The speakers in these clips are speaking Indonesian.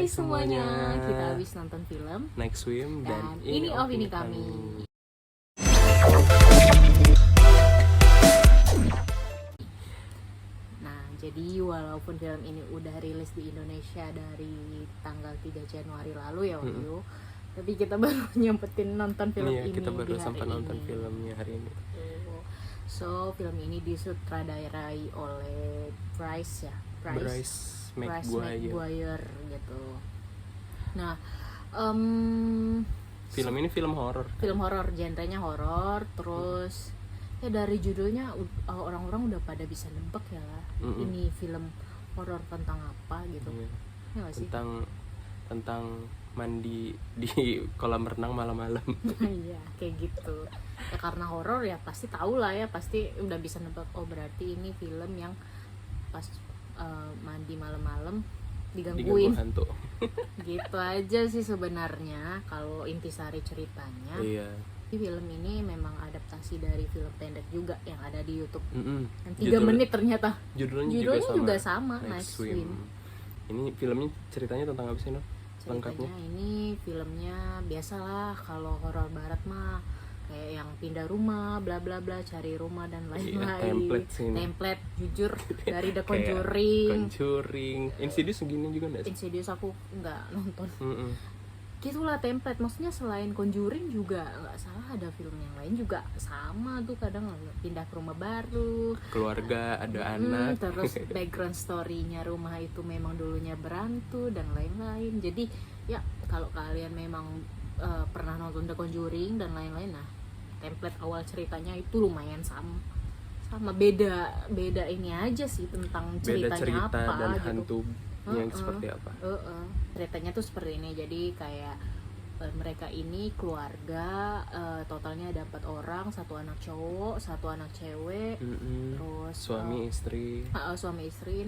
Hai semuanya, kita habis nonton film Night Swim dan ini opini kami. Nah, jadi walaupun film ini udah rilis di Indonesia dari tanggal 3 Januari lalu ya Wahyu, tapi kita baru nyempetin nonton film ini kita baru di hari sempat nonton ini. filmnya hari ini. So, film ini disutradarai oleh Bryce Maguire gitu. Nah, film ini film horor. Film horor, genrenya horor, terus ya dari judulnya orang-orang udah pada bisa nebak ya lah. Ini film horor tentang apa gitu. Ya nggak sih? Tentang mandi di kolam renang malam-malam. Iya, kayak gitu. Ya karena horor ya pasti tahu lah ya, pasti udah bisa nebak. Oh berarti ini film yang pas mandi malam-malam digangguin hantu. Gitu aja sih sebenarnya kalau intisari ceritanya. Iya. Film ini memang adaptasi dari film pendek juga yang ada di YouTube. Yang 3 menit ternyata. Judulnya juga sama Night Swim. Ini filmnya ceritanya tentang apa sih, Nur? Ceritanya ini filmnya biasalah kalau horor barat mah kayak yang pindah rumah, bla bla bla, cari rumah dan lain-lain. Template jujur dari The Conjuring. Insidious segini juga enggak sih? Insidious aku nggak nonton. Gitulah template, maksudnya selain Conjuring juga nggak salah ada film yang lain juga sama tuh, kadang pindah ke rumah baru, keluarga ada anak, terus background story-nya rumah itu memang dulunya berantu dan lain-lain. Jadi ya kalau kalian memang pernah nonton The Conjuring dan lain-lain, nah template awal ceritanya itu lumayan sama beda ini aja sih tentang ceritanya cerita apa dan gitu. hantu yang seperti apa? Ceritanya tuh seperti ini. Jadi kayak mereka ini keluarga, totalnya ada 4 orang, 1 anak cowok, 1 anak cewek, terus suami istri.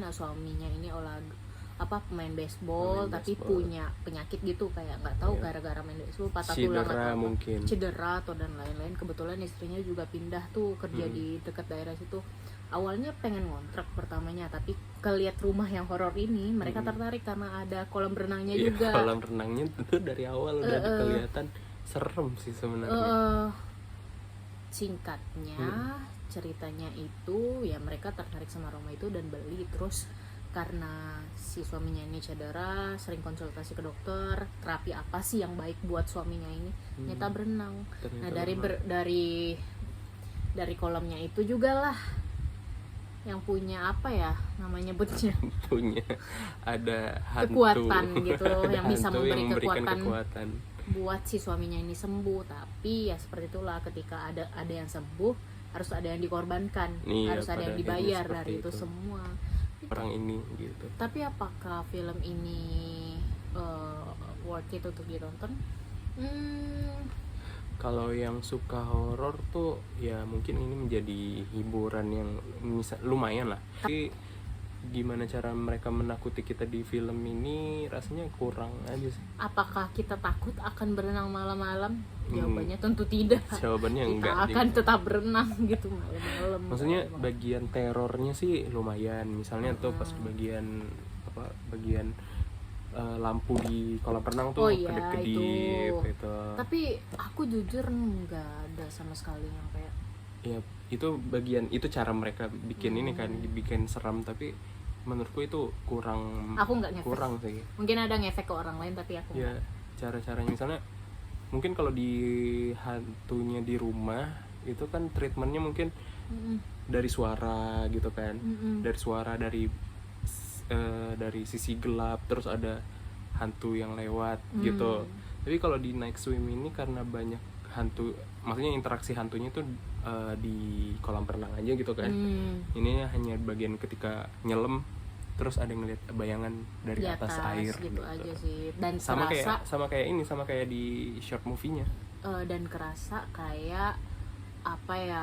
Nah suaminya ini pemain baseball, tapi punya penyakit gitu, kayak nggak tahu gara-gara main baseball patah tulang atau cedera atau dan lain-lain. Kebetulan istrinya juga pindah tuh kerja di dekat daerah situ. Awalnya pengen ngontrak pertamanya, tapi kelihat rumah yang horor ini mereka tertarik karena ada kolam renangnya juga. Kolam renangnya tuh dari awal udah kelihatan serem sih sebenarnya. Singkatnya ceritanya itu ya mereka tertarik sama rumah itu dan beli. Terus karena si suaminya ini cedera, sering konsultasi ke dokter, terapi apa sih yang baik buat suaminya ini, ternyata berenang. Nah dari kolamnya itu juga lah yang punya apa ya namanya punya ada hantu, kekuatan gitu yang bisa memberi kekuatan buat si suaminya ini sembuh. Tapi ya seperti itulah, ketika ada yang sembuh harus ada yang dikorbankan, harus ada yang dibayar dari itu semua orang ini gitu. Tapi apakah film ini worth it untuk ditonton? Kalau yang suka horor tuh ya mungkin ini menjadi hiburan yang lumayan lah. Tapi gimana cara mereka menakuti kita di film ini rasanya kurang aja sih. Apakah kita takut akan berenang malam-malam? Jawabannya tentu tidak. Jawabannya kita enggak. Kita akan tetap berenang gitu malam-malam. Maksudnya bagian terornya sih lumayan. Misalnya tuh pas bagian lampu di kolam renang tuh kedip-kedip gitu. Tapi aku jujur nggak ada sama sekali yang kayak. Ya itu bagian, itu cara mereka bikin ini kan, dibikin seram, tapi menurutku itu kurang. Aku nggak ngefek. Kurang sih. Mungkin ada ngefek ke orang lain tapi aku. Ya cara-caranya misalnya mungkin kalau di hantunya di rumah itu kan treatmentnya mungkin dari suara gitu kan, dari suara dari sisi gelap, terus ada hantu yang lewat gitu. Tapi kalau di Night Swim ini karena banyak hantu, maksudnya interaksi hantunya itu di kolam renang aja gitu kan. Ini hanya bagian ketika nyelam terus ada ngeliat bayangan dari atas air gitu aja sih. Dan sama kayak di short movie-nya. Dan kerasa kayak apa ya,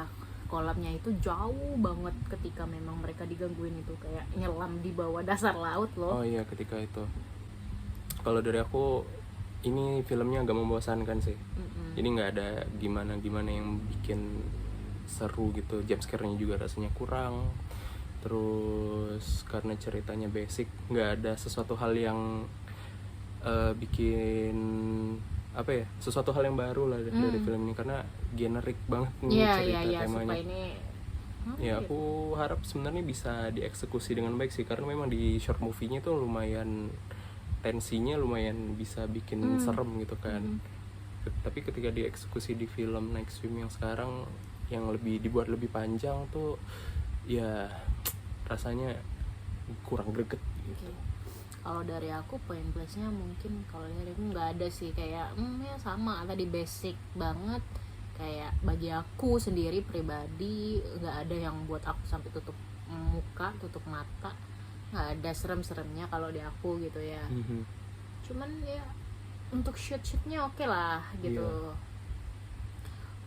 kolamnya itu jauh banget ketika memang mereka digangguin itu, kayak nyelam di bawah dasar laut loh. Oh iya, ketika itu. Kalau dari aku ini filmnya agak membosankan sih. Jadi nggak ada gimana yang bikin seru gitu. Jump scare-nya juga rasanya kurang. Terus karena ceritanya basic, nggak ada sesuatu hal yang bikin apa ya, sesuatu hal yang baru lah dari film ini, karena generik banget nih cerita temanya. Ini, ya aku harap sebenarnya bisa dieksekusi dengan baik sih, karena memang di short movie-nya tuh lumayan tensinya lumayan bisa bikin serem gitu kan. Tapi ketika dieksekusi di film Next Swim yang sekarang yang dibuat lebih panjang tuh ya rasanya kurang greget gitu. Kalau dari aku poin plusnya mungkin kalau dari aku nggak ada sih, kayak ya sama tadi, basic banget. Kayak bagi aku sendiri pribadi nggak ada yang buat aku sampai tutup muka, tutup mata, nggak ada serem-seremnya kalau di aku gitu ya. Cuman ya untuk shoot-shootnya oke lah gitu.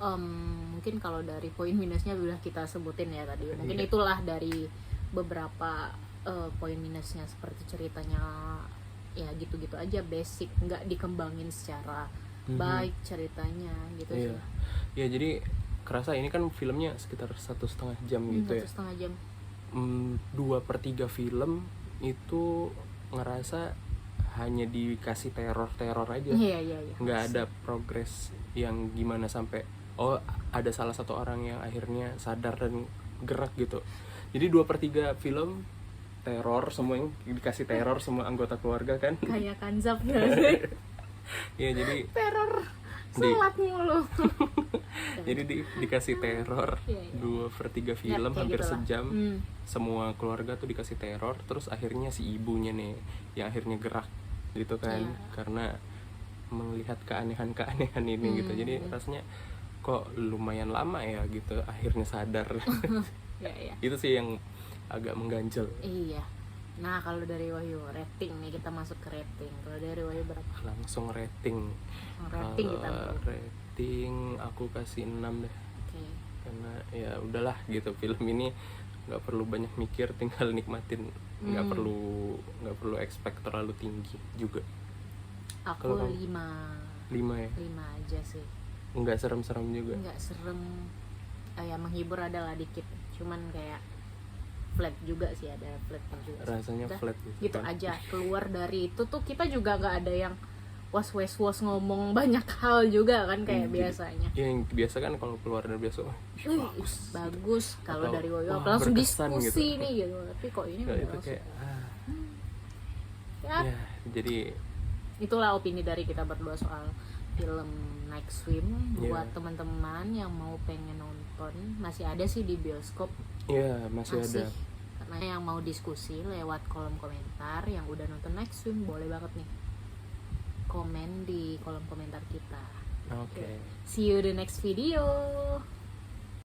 Mungkin kalau dari poin minusnya udah kita sebutin ya tadi. Mungkin itulah dari beberapa poin minusnya, seperti ceritanya ya gitu-gitu aja, basic, nggak dikembangin secara baik ceritanya gitu sih. Ya jadi kerasa ini kan filmnya sekitar 1,5 jam gitu ya. 1,5 jam. 2/3 film itu ngerasa hanya dikasih teror aja. Iya. Nggak ada progres yang gimana sampai ada salah satu orang yang akhirnya sadar dan gerak gitu. Jadi 2/3 film teror, semua yang dikasih teror, semua anggota keluarga kan. Kayak Kanzab gitu. Iya, jadi teror sholat mulu. jadi dikasih teror 2/3 film ya, hampir gitu sejam. Semua keluarga tuh dikasih teror, terus akhirnya si ibunya nih yang akhirnya gerak gitu kan, karena melihat keanehan ini gitu. Jadi rasanya kok lumayan lama ya gitu akhirnya sadar. Itu sih yang agak mengganjal. Iya. Nah kalau dari Wahyu rating nih, kita masuk ke rating. Kalau dari Wahyu berapa? Langsung rating. Rating aku kasih 6 deh. Karena ya udahlah gitu, film ini nggak perlu banyak mikir, tinggal nikmatin. Nggak perlu expect terlalu tinggi juga. Aku 5 ya? 5 aja sih. Nggak serem-serem juga? Nggak serem, ya menghibur adalah dikit. Cuman kayak flat juga sih, ada flatnya juga. Rasanya flat gitu kan? Aja keluar dari itu tuh kita juga nggak ada yang was ngomong banyak hal juga kan kayak biasanya. Ya yang biasa kan kalau keluar dari biasa bagus. Kalau dari Woyo langsung diskusi gitu. Nih gitu. Tapi kok ini itu kayak ya jadi itulah opini dari kita berdua soal film Next Swim. Buat teman-teman yang mau pengen nonton, masih ada sih di bioskop. Iya, masih ada. Karena yang mau diskusi lewat kolom komentar yang udah nonton Next Swim, boleh banget nih komen di kolom komentar kita. Oke. See you the next video.